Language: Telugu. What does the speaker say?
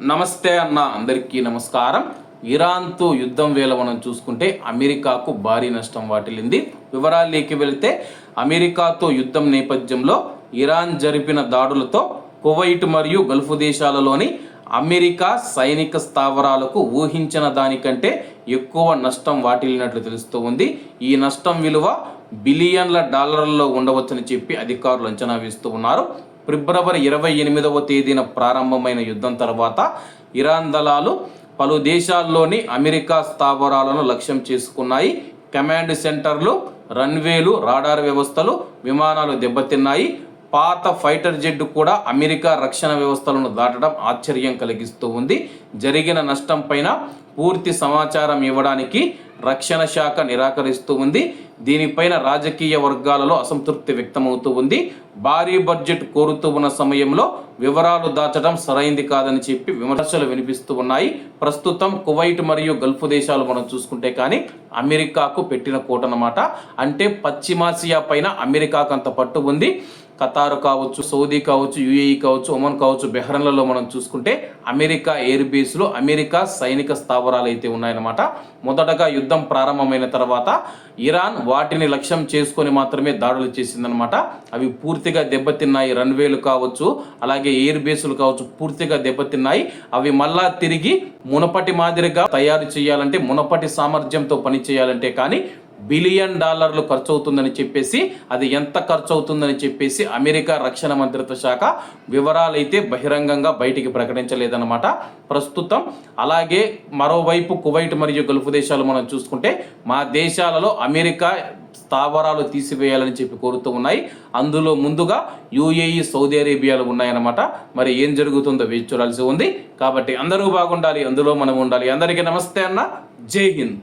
నమస్తే అన్న, అందరికీ నమస్కారం. ఇరాన్తో యుద్ధం వేళ మనం చూసుకుంటే అమెరికాకు భారీ నష్టం వాటిల్లింది. వివరాల్లోకి వెళితే అమెరికాతో యుద్ధం నేపథ్యంలో ఇరాన్ జరిపిన దాడులతో కువైట్ మరియు గల్ఫ్ దేశాలలోని అమెరికా సైనిక స్థావరాలకు ఊహించిన దానికంటే ఎక్కువ నష్టం వాటిల్లినట్లు తెలుస్తూ ఉంది. ఈ నష్టం విలువ బిలియన్ల డాలర్లలో ఉండవచ్చని చెప్పి అధికారులు అంచనా వేస్తూ ఉన్నారు. ఫిబ్రవరి 28వ తేదీన ప్రారంభమైన యుద్ధం తర్వాత ఇరాన్ దళాలు పలు దేశాల్లోని అమెరికా స్థావరాలను లక్ష్యం చేసుకున్నాయి. కమాండ్ సెంటర్లు, రన్వేలు, రాడార్ వ్యవస్థలు, విమానాలు దెబ్బతిన్నాయి. పాత ఫైటర్ జెట్ కూడా అమెరికా రక్షణ వ్యవస్థలను దాటడం ఆశ్చర్యం కలిగిస్తూ ఉంది. జరిగిన నష్టం పైన పూర్తి సమాచారం ఇవ్వడానికి రక్షణ శాఖ నిరాకరిస్తూ ఉంది. దీనిపైన రాజకీయ వర్గాలలో అసంతృప్తి వ్యక్తమవుతూ ఉంది. భారీ బడ్జెట్ కోరుతూ ఉన్న సమయంలో వివరాలు దాచడం సరైంది కాదని చెప్పి విమర్శలు వినిపిస్తూ ఉన్నాయి. ప్రస్తుతం కువైట్ మరియు గల్ఫ్ దేశాలు మనం చూసుకుంటే కానీ అమెరికాకు పెట్టిన కోటనమాట. అంటే పశ్చిమాసియా పైన అమెరికాకు అంత పట్టు ఉంది. ఖతార్ కావచ్చు, సౌదీ కావచ్చు, యుఏఈ కావచ్చు, ఒమన్ కావచ్చు, బెహ్రన్లలో మనం చూసుకుంటే అమెరికా ఎయిర్ బేస్లో అమెరికా సైనిక స్థావరాలు అయితే ఉన్నాయన్నమాట. మొదటగా యుద్ధం ప్రారంభమైన తర్వాత ఇరాన్ వాటిని లక్ష్యం చేసుకొని మాత్రమే దాడులు చేసిందనమాట. అవి పూర్తిగా దెబ్బతిన్నాయి. రన్వేలు కావచ్చు, అలాగే ఎయిర్ బేసులు కావచ్చు, పూర్తిగా దెబ్బతిన్నాయి. అవి మళ్ళా తిరిగి మునపటి మాదిరిగా తయారు చేయాలంటే, మునపటి సామర్థ్యంతో పని చేయాలంటే కానీ బిలియన్ డాలర్లు ఖర్చు అవుతుందని చెప్పేసి, అది ఎంత ఖర్చు అవుతుందని చెప్పేసి అమెరికా రక్షణ మంత్రిత్వ శాఖ వివరాలైతే బహిరంగంగా బయటికి ప్రకటించలేదన్నమాట ప్రస్తుతం. అలాగే మరోవైపు కువైట్ మరియు గల్ఫ్ దేశాలు మనం చూసుకుంటే మా దేశాలలో అమెరికా స్థావరాలు తీసివేయాలని చెప్పి కోరుతూ ఉన్నాయి. అందులో ముందుగా యుఏఈ, సౌదీ అరేబియాలు ఉన్నాయన్నమాట. మరి ఏం జరుగుతుందో వేచి చూడాల్సి ఉంది. కాబట్టి అందరూ బాగుండాలి, అందులో మనం ఉండాలి. అందరికీ నమస్తే అన్న, జై హింద్.